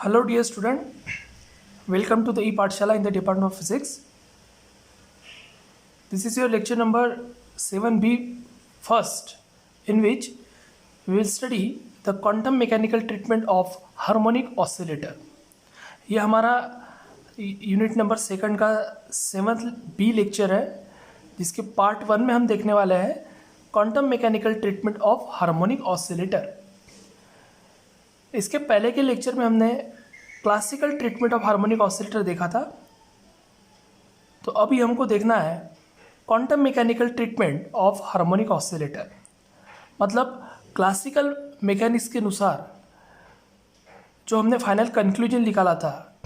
Hello dear student, welcome to the e-Pathshala in the Department of Physics. This is your lecture number 7B first, in which we will study the quantum mechanical treatment of harmonic oscillator. ये हमारा unit number second का 7th B lecture है, जिसके part 1 में हम देखने वाले हैं quantum mechanical treatment of harmonic oscillator. इसके पहले के लेक्चर में हमने classical treatment of harmonic oscillator देखा था, तो अभी हमको देखना है quantum mechanical treatment of harmonic oscillator. मतलब क्लासिकल मैकेनिक्स के अनुसार जो हमने फाइनल कंक्लूजन निकाला था,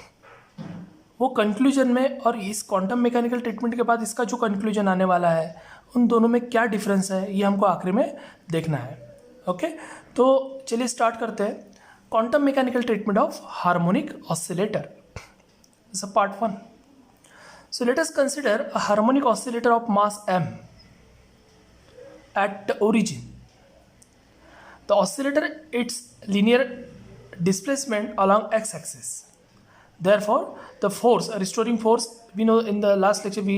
वो कंक्लूजन में और इस क्वांटम मैकेनिकल ट्रीटमेंट के बाद इसका जो कंक्लूजन आने वाला है, उन दोनों में क्या डिफरेंस है, ये हमको आखिरी में देखना है। ओके, तो चलिए स्टार्ट करते हैं। Quantum mechanical treatment of harmonic oscillator is a part 1. So let us consider a harmonic oscillator of mass m at the origin. The oscillator its linear displacement along x-axis. Therefore, the force, a restoring force, we know in the last lecture we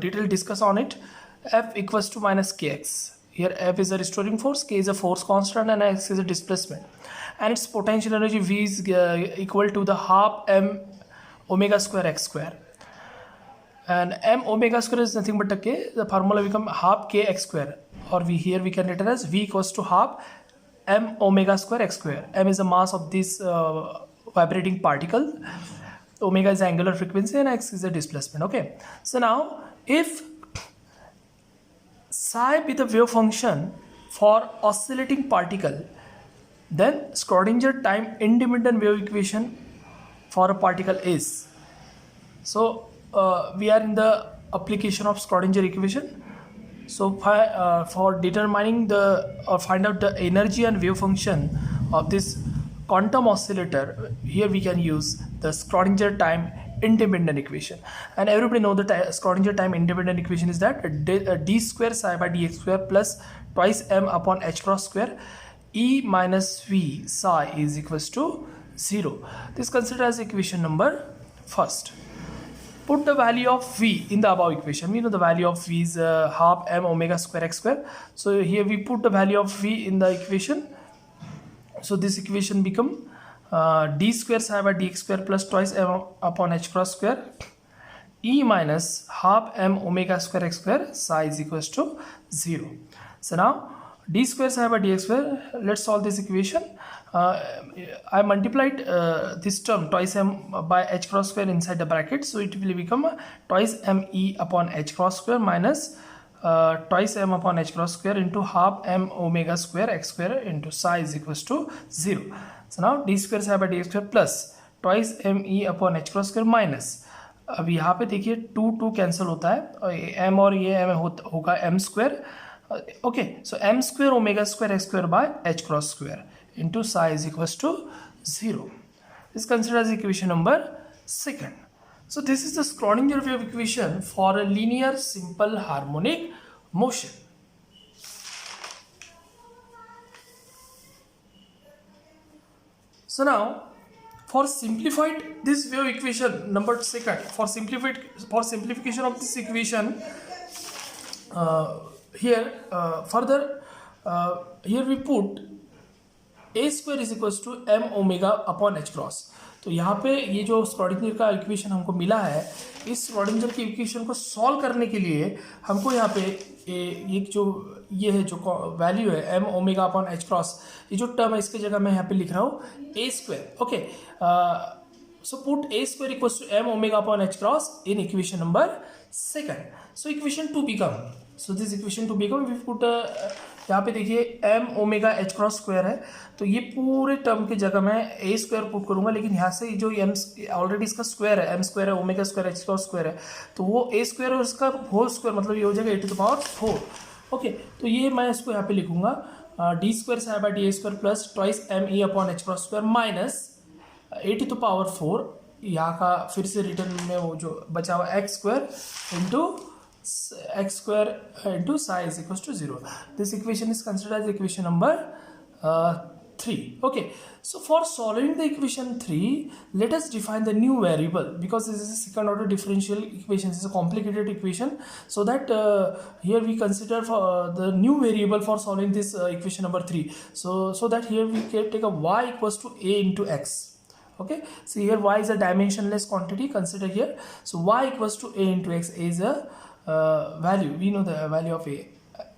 detailed discuss on it. F equals to minus kx. Here F is a restoring force, k is a force constant, and x is a displacement. And its potential energy V is equal to the half m omega square x square. And m omega square is nothing but a k. The formula become half k x square, or here we can write it as V equals to half m omega square x square. M is the mass of this vibrating particle, omega is the angular frequency, and x is the displacement. Okay, so now if psi be the wave function for oscillating particle, then Schrodinger time independent wave equation for a particle is, so we are in the application of Schrodinger equation. So for determining the or find out the energy and wave function of this quantum oscillator, here we can use the Schrodinger time independent equation. And everybody know the Schrodinger time independent equation is that d square psi by dx square plus twice m upon h cross square E minus V psi is equals to 0. This considered as equation number first. Put the value of V in the above equation. We know the value of V is half m omega square x square. So here we put the value of V in the equation. So this equation become d square psi by dx square plus twice m upon h cross square E minus half m omega square x square psi is equals to 0. So now d square psi by dx square, let's solve this equation. I multiplied this term twice m by h cross square inside the bracket, so it will become twice m e upon h cross square minus twice m upon h cross square into half m omega square x square into psi is equals to 0. So now d square psi by dx square plus twice m e upon h cross square minus, अब यहाँ पे देखिए 2 cancel होता है, m और ये m होगा m square. Okay, so m square omega square x square by h cross square into psi is equals to 0. This is considered as equation number 2. So this is the Schrodinger wave equation for a linear simple harmonic motion. So now for simplified this wave equation number 2, for simplification of this equation, here further here we put a square is equals to m omega upon h cross. तो यहाँ पे ये जो स्क्रॉडिंजर का equation हमको मिला है, इस स्क्रॉडिंजर की इक्वेशन को सॉल्व करने के लिए हमको यहाँ पे ये जो ये है जो वैल्यू है m omega upon h cross, ये जो टर्म है इसके जगह मैं यहाँ पे लिख रहा हूँ a square. Okay, so put a square equals to m omega upon h cross in equation number 2. So equation 2 become, so this equation 2 become, we put यहाँ पे देखिए m omega h cross square है, तो ये पूरे term की जगह मैं a स्क्वायर पुट करूंगा, लेकिन यहाँ से जो m ऑलरेडी इसका स्क्वायर है, m स्क्वायर है, omega square h cross square है, तो वो a स्क्वायर और इसका होल स्क्वायर, मतलब ये हो जाएगा a to the power 4. Okay, तो ये मैं इसको यहाँ पे लिखूंगा d square psi by D square plus twice m e upon h cross square minus a to the power 4, यहाँ का फिर से रिटर्न में वो जो बचा हुआ x square into x square into psi is equals to 0. This equation is considered as equation number 3. Okay, so for solving the equation 3, let us define the new variable, because this is a second order differential equation. This is a complicated equation, so that here we consider for the new variable for solving this equation number 3. So that here we can take a y equals to a into x. Okay, so here y is a dimensionless quantity, consider here. So y equals to a into x is a value, we know the value of a.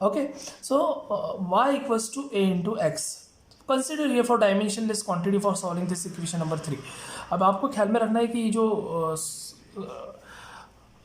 Okay, so y equals to a into x, consider here for dimensionless quantity for solving this equation number 3. अब आपको ख्याल में रखना है कि जो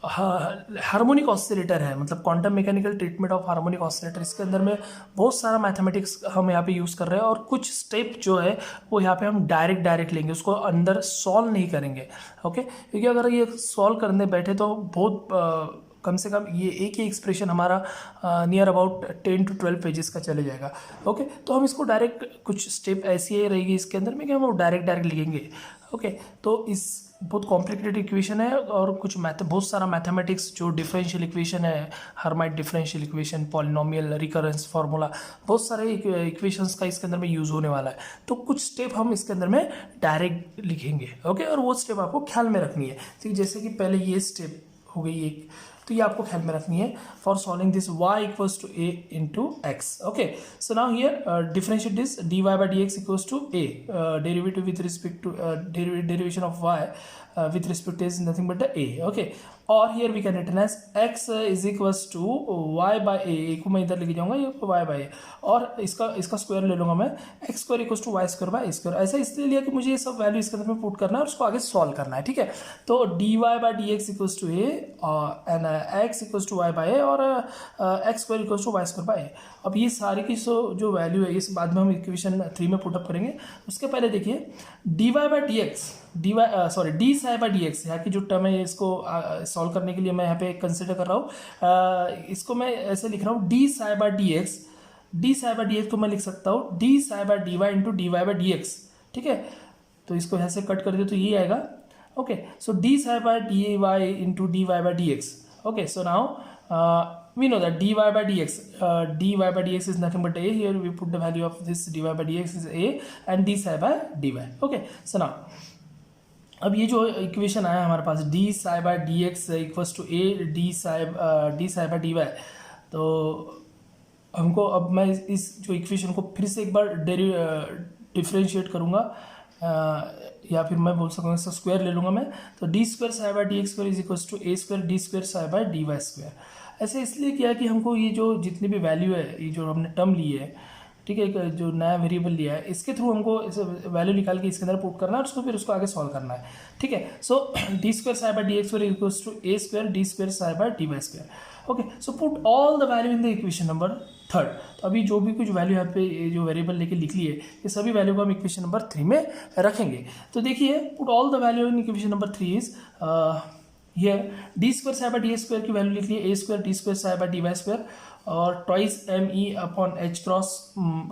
harmonic oscillator है, मतलब quantum mechanical treatment of harmonic oscillator, इसके अंदर में बहुत सारा मैथमेटिक्स हम यहाँ पे यूज़ कर रहे हैं, और कुछ स्टेप जो है वो यहाँ पे हम डायरेक्ट लेंगे, उसको अंदर सॉल्व नहीं करेंगे. ओके, क्योंकि अगर ये सॉल्व करने बैठे तो बहुत कम से कम ये एक ही एक्सप्रेशन हमारा नियर अबाउट 10 to 12 पेजेस का चले जाएगा. ओके, तो हम इसको डायरेक्ट, कुछ स्टेप ऐसी ही रहेगी इसके अंदर में कि हम डायरेक्ट लिखेंगे. ओके, तो इस बहुत कॉम्प्लिकेटेड इक्वेशन है, और कुछ बहुत सारा मैथमेटिक्स, जो डिफरेंशियल इक्वेशन है, Hermite differential equation, polynomial, recurrence formula, बहुत सारे इक्वेशंस का इसके अंदर में यूज़ होने वाला है. तो कुछ स्टेप हम इसके अंदर में डायरेक्ट लिखेंगे. ओके, और वो स्टेप आपको ख्याल में रखनी है. ठीक, जैसे कि पहले ये स्टेप हो गई एक, तो ये आपको ख्याल में रखनी है for solving this y equals to a into x. Okay, so now here differentiate this dy by dx equals to a, derivative with respect to derivation of y with respect is nothing but the a. Okay, और here we can written as x is equals to y by a. को मैं इधर लेके जाऊंगा, ये y by a, और इसका square ले लूंगा मैं, x square equals to Y square by a square. ऐसा इसलिए लिया कि मुझे ये सब वैल्यू इसके अंदर में पुट करना है और उसको आगे सॉल्व करना है. ठीक है, तो dy by dx equals to a and x equals to y by a, और x square equals to Y square by a. अब ये सारी की जो वैल्यू है, इस बाद में हम इक्वेशन 3 में पुटअप करेंगे. उसके पहले देखिए dy by dx, D psi by D x, यहाँ की जो टर्म है इसको सॉल्व करने के लिए मैं यहाँ पे कंसिडर कर रहा हूँ. इसको मैं ऐसे लिख रहा हूँ D psi by D X. D psi by D X को मैं लिख सकता हूँ D psi by D Y into D Y by D X. ठीक है, तो इसको यहाँ से कट कर दे तो ये आएगा. Okay, so D psi by D Y into D Y by D X. Okay, so now we know that dy by dx, dy by dx is nothing but a. Here we put the value of this dy by dx is a, and d psi by dy. Okay, so now अब ये जो equation आया हमारे पास D psi by D X equals to A D psi by D Y, तो हमको, अब मैं इस जो इक्वेशन को फिर से एक बार डिफ्रेंशिएट करूँगा, या फिर मैं बोल सकूँगा इसका स्क्वायर ले लूँगा मैं. तो D square psi by D X square is equals to A square D square psi by D Y square. ऐसे इसलिए किया कि हमको ये जो जितनी भी वैल्यू है, ये जो हमने टर्म ली है, ठीक है, जो नया वेरिएबल लिया है, इसके थ्रू हमको इस वैल्यू निकाल के इसके अंदर पुट करना है, उसको फिर उसको आगे सॉल्व करना है. ठीक है, so D square psi by D X square equals to A square D square psi by D Y square. Okay, so put all the value in the equation number 3. तो अभी जो भी कुछ वैल्यू यहाँ पे जो वेरिएबल लेके लिख लिए, ये सभी वैल्यू को हम इक्वेशन नंबर 3 में रखेंगे. तो देखिए, put all the value in equation number 3 is here D square psi by D X square की वैल्यू लिख लिए A square D square psi by D Y square, और twice M E upon H cross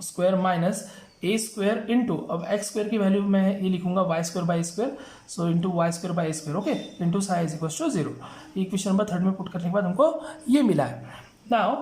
square minus A square into, अब X square की value मैं ये लिखूंगा Y square by square, so into Y square by square. Okay, into psi is equals to 0. Equation number 3 में put करने के बाद हमको ये मिला है. नाउ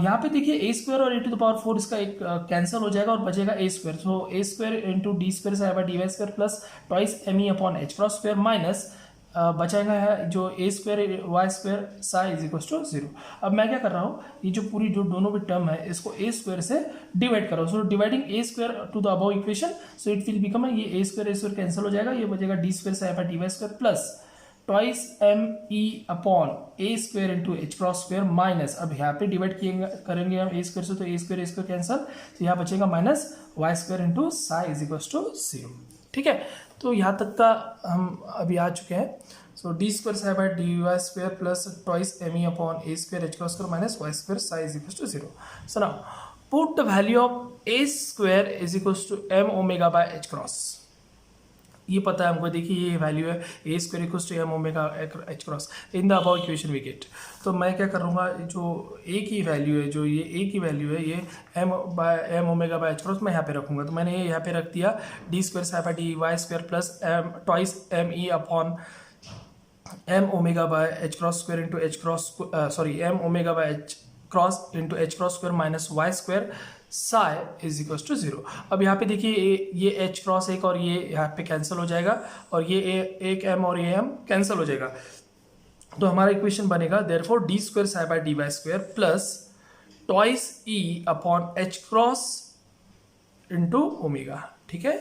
यहाँ पे देखिए ए स्क्वायर और ए टू द पावर 4 इसका एक कैंसिल हो जाएगा और बचेगा A square. So A square into D square psi by D Y square plus twice M E upon H cross square minus बचाएगा है जो A square Y square psi is equals to 0. अब मैं क्या कर रहा हूँ, ये जो पूरी जो दोनों भी टर्म है इसको ए स्क्वायर से डिवाइड कर रहा हूँ. So dividing A square to the above equation, so it will become, ये ए स्क्वायर कैंसिल हो जाएगा, ये बचेगा D square psi by D Y square plus twice M E upon A square into H cross square minus, अब यहाँ पे divide करेंगे हम ए स्क्वायर से, तो ए स्क्वायर कैंसिल, तो यहाँ बचेगा minus Y square into psi is equals to 0. ठीक है, तो यहाँ तक का हम अभी आ चुके हैं. So D square psi by D Y square plus twice M E upon A square H cross square minus Y square psi is equals to 0. So now put the value of A square is equals to M omega by H cross. ये पता है हमको, देखिए ये value है A square equals to M omega H cross in the above equation we get. तो मैं क्या करूँगा, जो ए की वैल्यू है, जो ये ए की वैल्यू है, ये M omega by H cross मैं यहाँ पे रखूँगा. तो मैंने ये यहाँ पे रख दिया D square psi by D Y square plus M twice M E upon M omega by H cross square into H cross, sorry M omega by H cross into H cross square minus Y square psi is equal to 0। अब यहाँ पे देखिए ये H cross एक और ये यहाँ पे कैंसिल हो जाएगा और ये एक एम और ये एम कैंसिल हो जाएगा, तो हमारा इक्वेशन बनेगा therefore D square psi by D Y square plus twice E upon H cross into omega, ठीक है,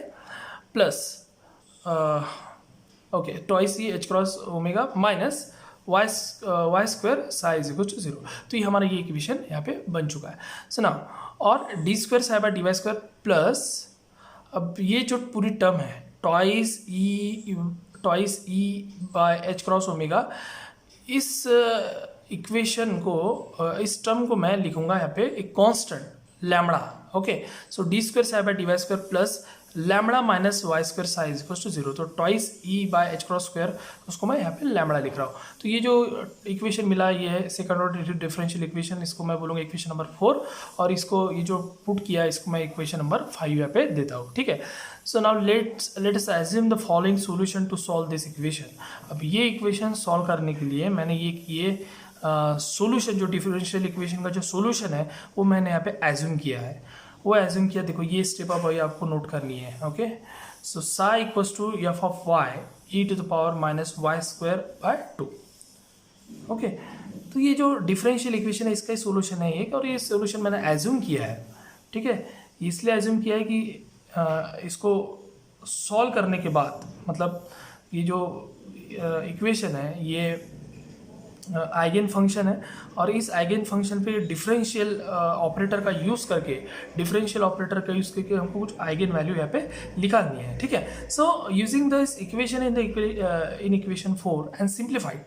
plus okay twice E H cross omega minus Y square psi is equal to 0। तो ये हमारा ये equation यहाँ पे बन चुका है। सो नाउ और D square psi by D Y square plus, अब ये जो पूरी टर्म है twice E by H cross omega, इस इक्वेशन को इस टर्म को मैं लिखूंगा यहाँ पे एक constant lambda. Okay, so D square psi by D Y square plus lambda minus Y square psi is equal to 0। तो twice E by H cross square उसको मैं यहाँ पे लैम्बडा लिख रहा हूँ। तो ये जो इक्वेशन मिला ये है सेकंड ऑर्डर डिफरेंशियल इक्वेशन, इसको मैं बोलूँगा इक्वेशन नंबर 4, और इसको ये जो पुट किया इसको मैं इक्वेशन नंबर 5 यहाँ पे देता हूँ, ठीक है। So now let us assume the following solution to solve this equation. अब ये इक्वेशन सॉल्व करने के लिए मैंने ये सॉल्यूशन जो डिफरेंशियल इक्वेशन का जो सॉल्यूशन है वो मैंने यहाँ पे एज्यूम किया है। वो एज्यूम किया, देखो ये स्टेप अब आपको नोट करनी है। Okay, so psi equals to F of Y E to the power minus Y square by 2। Okay, तो ये जो डिफरेंशियल इक्वेशन है इसका ही सॉल्यूशन है एक, और ये सॉल्यूशन मैंने एज्यूम किया है, ठीक है। इसलिए एज्यूम किया है कि इसको सॉल्व करने के बाद, मतलब ये जो इक्वेशन है ये आइगन फंक्शन है, और इस आइगन फंक्शन पे डिफरेंशियल ऑपरेटर का यूज़ करके हमको कुछ आइगन वैल्यू यहाँ पे निकालनी है, ठीक है। सो using this equation in equation 4 and simplified.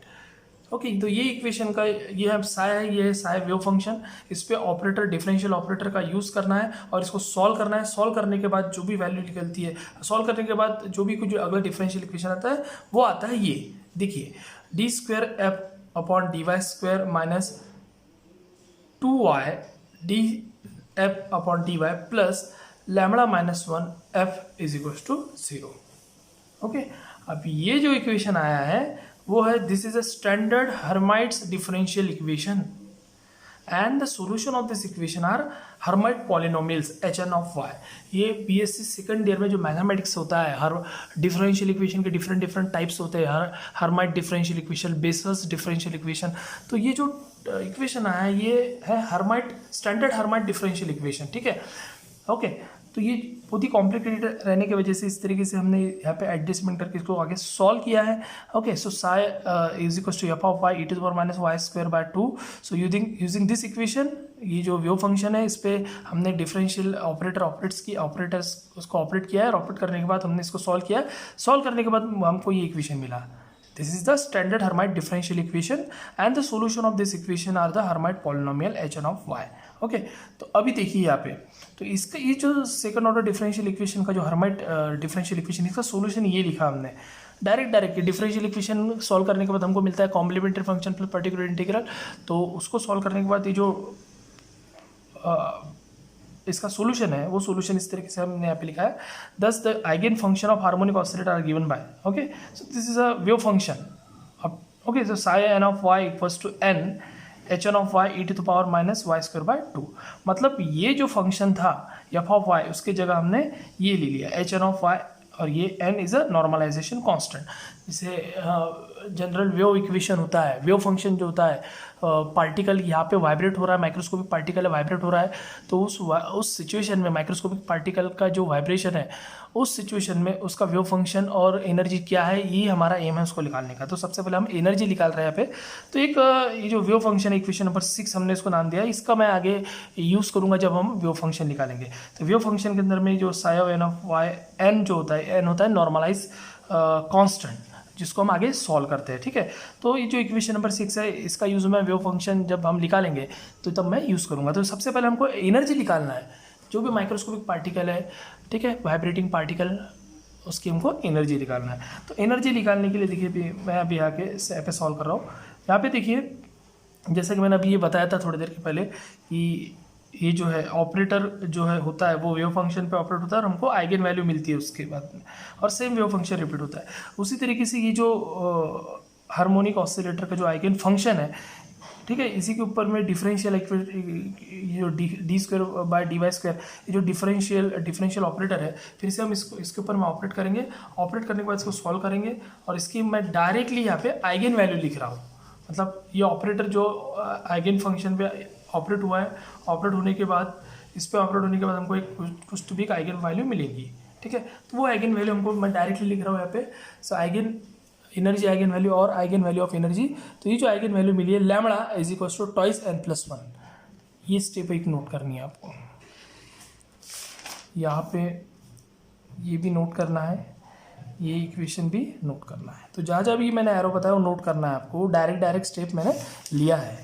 Okay, तो ये इक्वेशन का ये है साई है, ये है साई वेव फंक्शन, इस पे ऑपरेटर डिफरेंशियल ऑपरेटर का यूज़ करना है और इसको सॉल्व करना है। सॉल्व करने के बाद जो भी वैल्यू निकलती है, सॉल्व करने के बाद जो भी कुछ अगला डिफरेंशियल इक्वेशन आता है वो आता है ये, देखिए D square F upon D Y square minus 2y D F upon D Y plus lambda minus 1 F is equal to 0। Okay, अब ये जो इक्वेशन आया है वो है this is a standard Hermite's differential equation and the solution of this equation are Hermite polynomials hn of y। ये BSc second year में जो मैथमेटिक्स होता है, हर डिफरेंशियल इक्वेशन के डिफरेंट टाइप्स होते हैं, Hermite differential equation, vessels differential equation. तो ये जो इक्वेशन आया है ये है Hermite standard Hermite differential equation, ठीक है। ओके, तो ये बहुत ही कॉम्प्लिकेटेड रहने की वजह से इस तरीके से हमने यहाँ पे एडजस्टमेंट करके इसको आगे सॉल्व किया है। Okay, so psi is equal to F of Y E to the power minus Y square by 2। So using this equation, ये जो वेव फंक्शन है इस पर हमने डिफरेंशियल ऑपरेटर्स उसको ऑपरेट किया है, और ऑपरेट करने के बाद हमने इसको सॉल्व किया है। सॉल्व करने के बाद हमको ये इक्वेशन मिला, this is the standard Hermite differential equation and the solution of this equation are the Hermite polynomial hn of y। Okay, तो अभी देखिए यहाँ पे, तो इसका ये जो सेकंड ऑर्डर डिफरेंशियल इक्वेशन का जो हर्माइट डिफरेंशियल इक्वेशन, इसका सॉल्यूशन ये लिखा हमने डायरेक्ट डिफरेंशियल इक्वेशन सॉल्व करने के बाद हमको मिलता है complementary function plus particular integral. तो उसको सॉल्व करने के बाद ये जो इसका सॉल्यूशन है वो सॉल्यूशन इस तरीके से हमने यहाँ पे लिखा है, thus the eigen function of harmonic oscillator are given by. Okay, so this is a wave function. Okay, so psi N of Y equals to N hn of y e to the power minus Y square by 2। मतलब ये जो function था f of y उसके जगह हमने ये ले लिया hn ऑफ y, और ये n is a normalisation constant. जैसे जनरल वेव इक्वेशन होता है, वेव फंक्शन जो होता है, पार्टिकल यहाँ पे वाइब्रेट हो रहा है, माइक्रोस्कोपिक पार्टिकल है वाइब्रेट हो रहा है, तो उस सिचुएशन में माइक्रोस्कोपिक पार्टिकल का जो वाइब्रेशन है उस सिचुएशन में उसका वेव फंक्शन और एनर्जी क्या है, ये हमारा एम है उसको निकालने का। तो सबसे पहले हम एनर्जी निकाल रहे हैं यहाँ पे। तो एक ये जो वेव फंक्शन है इक्वेशन नंबर 6 हमने इसको नाम दिया, इसका मैं आगे यूज़ करूँगा जब हम वेव फंक्शन निकालेंगे। तो वेव फंक्शन के अंदर में जो psi of N of Y N जो होता है, एन होता है नॉर्मलाइज कांस्टेंट, जिसको हम आगे सॉल्व करते हैं, ठीक है। तो ये जो इक्वेशन नंबर 6 है इसका यूज़ मैं वेव फंक्शन जब हम निकालेंगे तो तब मैं यूज़ करूँगा। तो सबसे पहले हमको एनर्जी निकालना है, जो भी माइक्रोस्कोपिक पार्टिकल है, ठीक है, वाइब्रेटिंग पार्टिकल, उसकी हमको एनर्जी निकालना है। तो एनर्जी निकालने के लिए देखिए मैं अभी आके यहाँ पे सॉल्व कर रहा हूँ। यहाँ पे देखिए जैसे कि मैंने अभी ये बताया था थोड़ी देर के पहले कि ये जो है ऑपरेटर जो है होता है वो वेव फंक्शन पे ऑपरेट होता है और हमको आइगन वैल्यू मिलती है उसके बाद में, और सेम वेव फंक्शन रिपीट होता है। उसी तरीके से ये जो हार्मोनिक ऑसिलेटर का जो आइगन फंक्शन है ठीक है। इसी के ऊपर में डिफरेंशियल ये जो D square by D Y square, ये जो डिफरेंशियल ऑपरेटर है, फिर से हम इसके ऊपर में ऑपरेट करेंगे। ऑपरेट करने के बाद इसको सॉल्व करेंगे और इसकी मैं डायरेक्टली यहाँ पे आइगन वैल्यू लिख रहा हूँ। मतलब ये ऑपरेटर जो आइगन फंक्शन पे ऑपरेट हुआ है, ऑपरेट होने के बाद इस पर ऑपरेट होने के बाद हमको एक कुछ टू भी आइगन वैल्यू मिलेगी। ठीक है, तो वो आइगन वैल्यू हमको मैं डायरेक्टली लिख रहा हूँ यहाँ पे। So eigen energy eigen value और आइगन वैल्यू ऑफ एनर्जी, तो ये जो आइगन वैल्यू मिली है lambda is equal to twice n+1। ये स्टेप एक नोट करनी है आपको, यहाँ पे ये भी नोट करना है, ये इक्वेशन भी नोट करना है। तो जहाँ जहाँ भी मैंने एरो बताया वो नोट करना है आपको। डायरेक्ट स्टेप मैंने लिया है,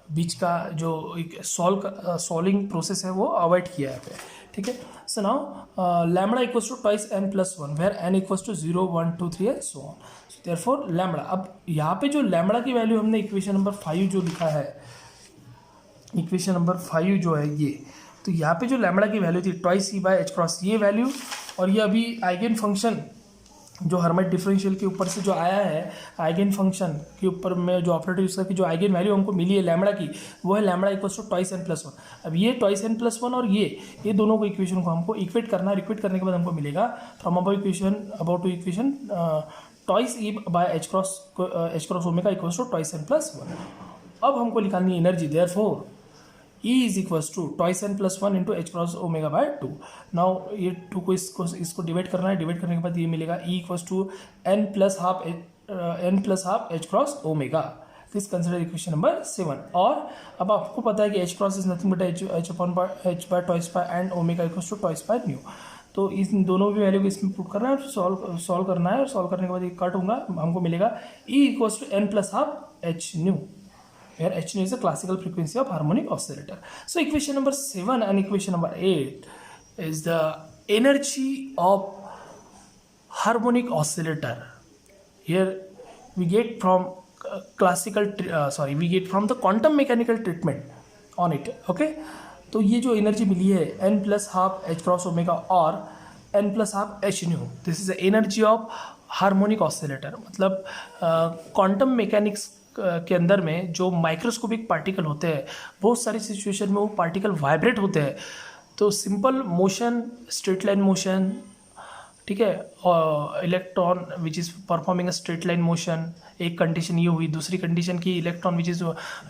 बीच का जो एक सॉल्विंग प्रोसेस है वो अवॉइड किया है पे। ठीक है, so now lambda equals to twice n+1 where n equals to 0 1 2 3 and so on. So therefore lambda, अब यहाँ पे जो लैम्बडा की वैल्यू हमने इक्वेशन नंबर 5 जो लिखा है, इक्वेशन नंबर 5 जो है ये, तो यहाँ पे जो लैम्बडा की वैल्यू थी twice E by H cross ये वैल्यू, और ये अभी आइगन फंक्शन जो हर्माइट डिफरेंशियल के ऊपर से जो आया है, आइगन फंक्शन के ऊपर में जो ऑपरेटर यूज करके जो आइगन वैल्यू हमको मिली है लैम्बडा की, वो है lambda equals to twice n+1। अब ये ट्वाइस n+1 और ये दोनों को इक्वेशन को हमको इक्वेट करना है। इक्वेट करने के बाद हमको मिलेगा from about to equation twice E by H cross omega equals to twice n+1। अब हमको निकालनी है energy, therefore E is equals to twice n+1 into H cross omega by 2। Now ये 2 को इसको डिवाइड करना है। डिवाइड करने के बाद ये मिलेगा E equals to n plus half H cross omega. This consider equation number 7। और अब आपको पता है कि H cross is nothing but H by twice by and omega equals to twice by nu. तो इन दोनों भी वैल्यू को इसमें पुट करना है, सॉल्व करना है, और सॉल्व करने के बाद ये कट होगा, हमको मिलेगा E equals to n plus half H nu, where h nu is the classical frequency of harmonic oscillator. So equation number 7 and equation number 8 is the energy of harmonic oscillator. Here we get from we get from the quantum mechanical treatment on it. Okay, तो ये जो energy मिली है n plus half H cross omega और n plus half H new, this is the energy of harmonic oscillator. मतलब quantum mechanics के अंदर में जो माइक्रोस्कोपिक पार्टिकल होते हैं, बहुत सारी सिचुएशन में वो पार्टिकल वाइब्रेट होते हैं। तो simple motion, straight line motion, ठीक है, और electron which is performing a straight line motion, एक कंडीशन ये हुई। दूसरी कंडीशन की electron which is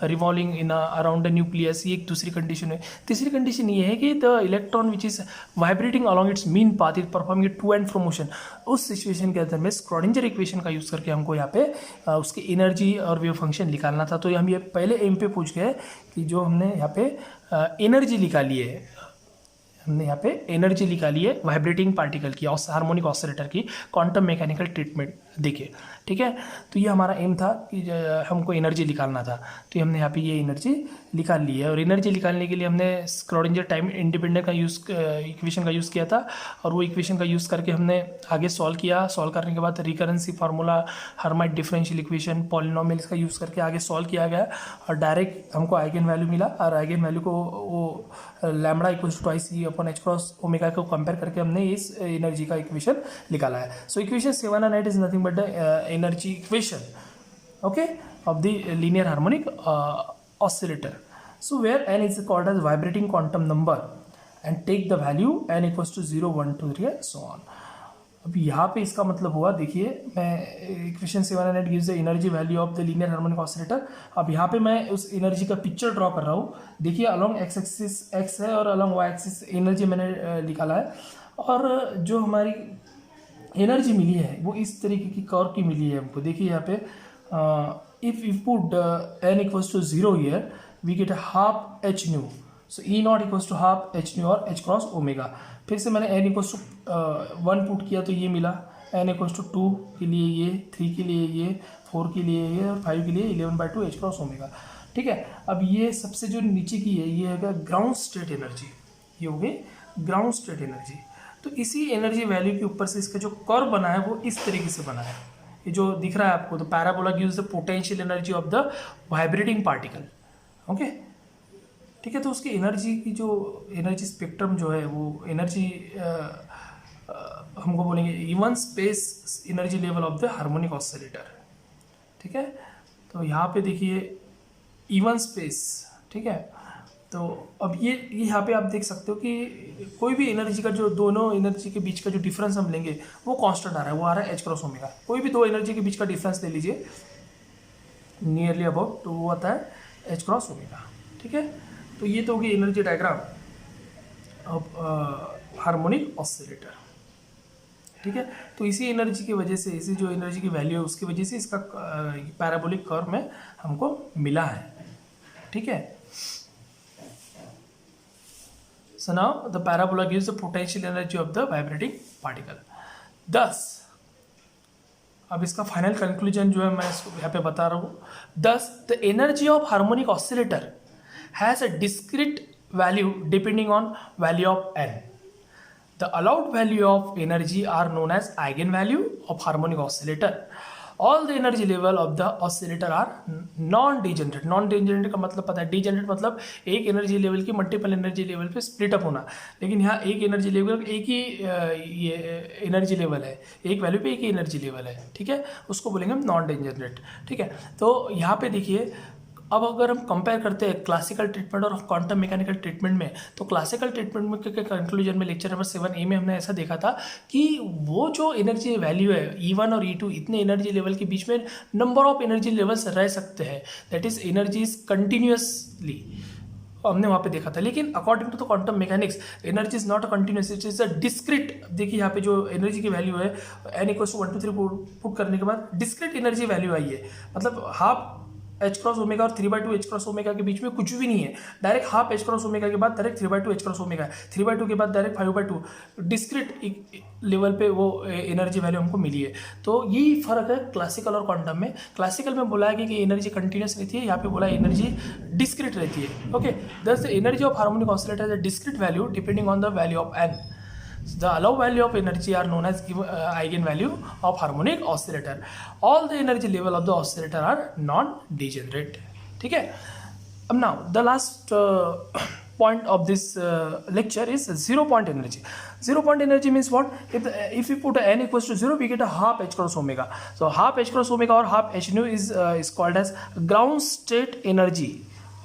revolving in around the nucleus, ये एक दूसरी कंडीशन है। तीसरी कंडीशन ये है कि the electron which is vibrating along its mean path is performing to and fro motion. उस सिचुएशन के अंदर में स्क्रॉडिंजर इक्वेशन का यूज़ करके हमको यहाँ पे उसकी एनर्जी और वेव फंक्शन निकालना था। तो हम ये पहले एम पे पूछ गए कि जो हमने यहाँ पे एनर्जी निकाली है, हमने यहाँ पे एनर्जी निकाली है वाइब्रेटिंग पार्टिकल की, हार्मोनिक ऑसिलेटर की, क्वांटम मैकेनिकल ट्रीटमेंट देखिए। ठीक है, तो ये हमारा एम था कि हमको एनर्जी निकालना था। तो हमने यहाँ पे ये एनर्जी निकाल ली है, और एनर्जी निकालने के लिए हमने स्क्रॉडिंजर टाइम इंडिपेंडेंट का इक्वेशन का यूज़ किया था, और वो इक्वेशन का यूज़ करके हमने आगे सॉल्व किया। सॉल्व करने के बाद recurrence formula, Hermite differential equation, polynomials का यूज़ करके आगे सॉल्व किया गया, और डायरेक्ट हमको आइगन वैल्यू मिला। और आइगन वैल्यू को वो lambda equals to twice E upon H cross omega को कंपेयर करके हमने इस एनर्जी का इक्वेशन निकाला है। So equation 7 and 8 is nothing but the energy equation, okay, of the linear harmonic oscillator. So where n is called as vibrating quantum number and take the value n equals to 0 1 2 3 and so on. अब यहाँ पे इसका मतलब हुआ, देखिए मैं equation 7 and 8 gives the energy value of the linear harmonic oscillator। अब यहाँ पे मैं उस एनर्जी का पिक्चर ड्रॉ कर रहा हूँ। देखिए अलॉन्ग एक्स एक्सिस x है और अलॉन्ग y एक्सिस एनर्जी मैंने निकाला है, और जो हमारी एनर्जी मिली है वो इस तरीके की कर्व की मिली है हमको। देखिए यहाँ पे if you put n equals to 0 here we get half H nu, so E not equals to half H nu और एच क्रॉस ओमेगा। फिर से मैंने n इक्वल्स टू 1 पुट किया तो ये मिला, n इक्वल्स टू 2 के लिए ये, 3 के लिए ये, 4 के लिए ये, और 5 के लिए 11/2 एच क्रॉस ओमेगा। ठीक है, अब ये सबसे जो नीचे की है ये है ग्राउंड स्टेट एनर्जी, ये हो गई ग्राउंड स्टेट एनर्जी। तो इसी एनर्जी वैल्यू के ऊपर से इसका जो कर्व बना है वो इस तरीके से बना है, ये जो दिख रहा है आपको। तो parabola gives the potential energy of the vibrating particle. Okay, ठीक है, तो उसकी एनर्जी की जो एनर्जी स्पेक्ट्रम जो है वो एनर्जी हमको बोलेंगे even space energy level of the harmonic oscillator. ठीक है, तो यहाँ पे देखिए इवन स्पेस, ठीक है। तो अब ये यहाँ पे आप देख सकते हो कि कोई भी एनर्जी का जो दोनों एनर्जी के बीच का जो डिफरेंस हम लेंगे वो कांस्टेंट आ रहा है, वो आ रहा है एच क्रॉस ओमेगा। कोई भी दो एनर्जी के बीच का डिफरेंस ले लीजिए, नियरली अबाउट, तो वो आता है एच क्रॉस ओमेगा, ठीक है। तो ये तो होगी energy diagram of harmonic oscillator, ठीक है। तो इसी एनर्जी की वजह से, इसी जो एनर्जी की वैल्यू है उसकी वजह से इसका पैराबोलिक कर्व में हमको मिला है, ठीक है। So now the parabola gives the potential energy of the vibrating particle. Thus, अब इसका फाइनल कंक्लूजन जो है मैं यहाँ पे बता रहा हूँ। Thus, the energy of harmonic oscillator has a discrete value depending on value of n. The allowed value of energy are known as eigenvalue of harmonic oscillator. All the energy level of the oscillator are non-degenerate. Non-degenerate का मतलब पता है, degenerate मतलब एक energy level की multiple energy level पे split up होना, लेकिन यहाँ एक एनर्जी लेवल, एक ही ये एनर्जी लेवल है, एक वैल्यू पे एक ही एनर्जी लेवल है, ठीक है, उसको बोलेंगे हम नॉन डेंजरेट, ठीक है। तो यहाँ पे देखिए, अब अगर हम कंपेयर करते हैं क्लासिकल ट्रीटमेंट और क्वांटम मैकेनिकल ट्रीटमेंट में, तो क्लासिकल ट्रीटमेंट में के कंक्लूजन में लेक्चर नंबर 7A में हमने ऐसा देखा था कि वो जो एनर्जी वैल्यू है E1 और E2, इतने एनर्जी लेवल के बीच में नंबर ऑफ एनर्जी लेवल्स रह सकते हैं, that is energy is continuously, हमने वहाँ पे देखा था। लेकिन according to the quantum mechanics, energy is not a continuous, it is a discrete. देखिए यहाँ पे जो एनर्जी की वैल्यू है n = 1 2 3 पुट करने के बाद डिस्क्रीट एनर्जी वैल्यू आई है, मतलब हाफ एच क्रॉस ओमेगा और 3/2 एच क्रॉस ओमेगा के बीच में कुछ भी नहीं है, direct half H cross omega के बाद डायरेक्ट 3/2 एच क्रॉस ओमेगा, 3/2 के बाद डायरेक्ट 5/2 डिस्क्रीट लेवल पे वो एनर्जी वैल्यू हमको मिली है। तो यही फर्क है क्लासिकल और क्वांटम में। क्लासिकल में बोला है कि एनर्जी कंटिन्यूस रहती है, यहाँ पे बोला एनर्जी डिस्क्रीट रहती है, ओके। दस the energy of harmonic oscillator is a discrete value depending on the value of n. The allowed value of energy are known as eigenvalue of harmonic oscillator. All the energy level of the oscillator are non-degenerate. ठीक है। अब now the last point of this lecture is 0 point energy. 0 point energy means what? If we put n equals to 0, we get a half h cross omega. So half h cross omega or half h nu is called as ground state energy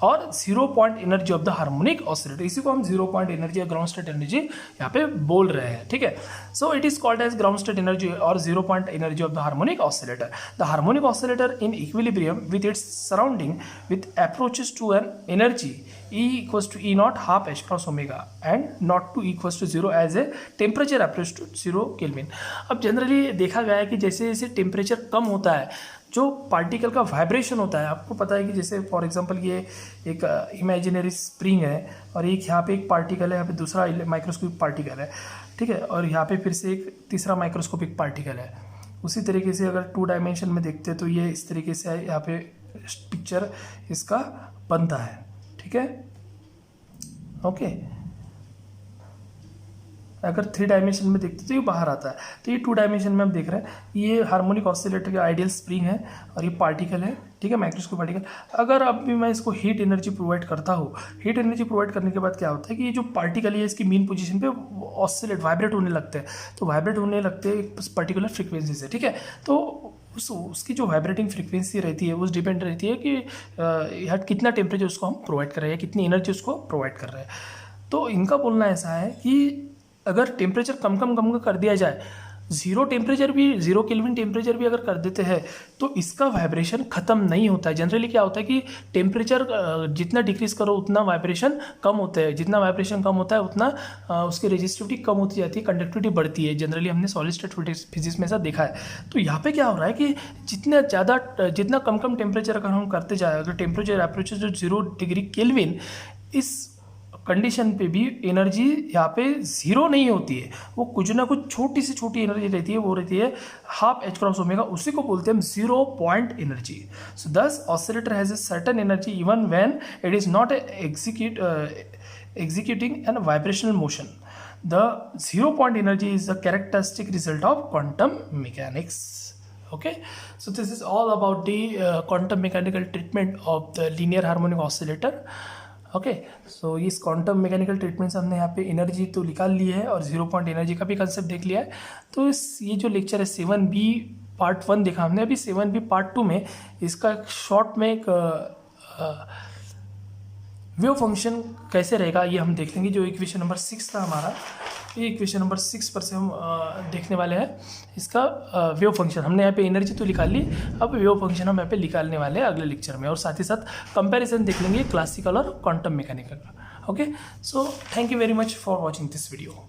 और 0 point energy of the harmonic oscillator. इसी को हम 0 point energy या ground state energy यहाँ पे बोल रहे हैं, ठीक है। So it is called as ground state energy और 0 point energy of the harmonic oscillator. The harmonic oscillator in equilibrium with its surrounding with approaches to an energy E equals to E naught half h cross omega and not to equals to 0 as a temperature approach to 0 Kelvin। अब generally देखा गया है कि जैसे जैसे temperature कम होता है, जो पार्टिकल का वाइब्रेशन होता है, आपको पता है कि जैसे फॉर एग्जांपल ये एक इमेजिनरी स्प्रिंग है और एक यहाँ पे एक पार्टिकल है, यहाँ पे दूसरा माइक्रोस्कोपिक पार्टिकल है, ठीक है, और यहाँ पे फिर से एक तीसरा माइक्रोस्कोपिक पार्टिकल है। उसी तरीके से अगर 2 डायमेंशन में देखते हैं तो ये इस तरीके से यहाँ पे पिक्चर इसका बनता है, ठीक है, ओके। अगर 3 डायमेंशन में देखते तो ये बाहर आता है, तो ये 2 डायमेंशन में हम देख रहे हैं, ये हार्मोनिक ऑसिलेटर का आइडियल स्प्रिंग है और ये पार्टिकल है, ठीक है, माइक्रोस्कोपिक पार्टिकल। अगर अब भी मैं इसको हीट एनर्जी प्रोवाइड करता हूँ, हीट एनर्जी प्रोवाइड करने के बाद क्या होता है कि ये जो पार्टिकल है इसकी मीन पोजीशन पे ऑसिलेट वाइब्रेट होने लगते हैं, तो वाइब्रेट होने लगते हैं एक पर्टिकुलर फ्रीक्वेंसी से, ठीक है। तो उसकी जो वाइब्रेटिंग फ्रीक्वेंसी रहती है वो डिपेंड रहती है कि कितना टेम्परेचर उसको हम प्रोवाइड कर रहे हैं, कितनी एनर्जी उसको प्रोवाइड कर रहे हैं। तो इनका बोलना ऐसा है कि अगर टेम्परेचर कम कर दिया जाए, 0 टेम्परेचर भी, 0 केल्विन टेम्परेचर भी अगर कर देते हैं तो इसका वाइब्रेशन ख़त्म नहीं होता है। जनरली क्या होता है कि टेम्परेचर जितना डिक्रीज़ करो उतना वाइब्रेशन कम होता है, जितना वाइब्रेशन कम होता है उतना उसकी रेजिस्टिविटी कम होती जाती है, कंडक्टिविटी बढ़ती है। जनरली हमने सॉलिड स्टेट फिजिक्स में ऐसा देखा है। तो यहाँ पे क्या हो रहा है कि जितना कम टेम्परेचर अगर हम करते जाए, अगर temperature approaches to 0 degree Kelvin, इस कंडीशन पे भी एनर्जी यहाँ पे 0 नहीं होती है, वो कुछ ना कुछ छोटी से छोटी एनर्जी रहती है, वो रहती है हाफ एच क्रॉस ओमेगा, उसी को बोलते हैं हम 0 point energy. So this oscillator has a certain energy even when it is not executing an vibrational motion. The 0 point energy is the characteristic result of quantum mechanics. Okay, so this is all about the quantum mechanical treatment of the linear harmonic oscillator। Okay, so इस quantum mechanical treatment से हमने यहाँ पे energy तो निकाल ली है और 0 point energy का भी कंसेप्ट देख लिया है। तो ये जो लेक्चर है 7B पार्ट 1 देखा हमने, अभी 7B पार्ट 2 में इसका शॉर्ट में एक वेव फंक्शन कैसे रहेगा ये हम देख लेंगे। जो इक्वेशन नंबर 6 था हमारा, ये इक्वेशन नंबर 6 पर से हम देखने वाले हैं इसका वेव फंक्शन। हमने यहाँ पे एनर्जी तो निकाल ली, अब वेव फंक्शन हम यहाँ पे निकालने वाले हैं अगले लेक्चर में, और साथ ही साथ कंपैरिजन देख लेंगे क्लासिकल और क्वांटम मैकेनिकल का। Okay, so thank you very much for watching this video.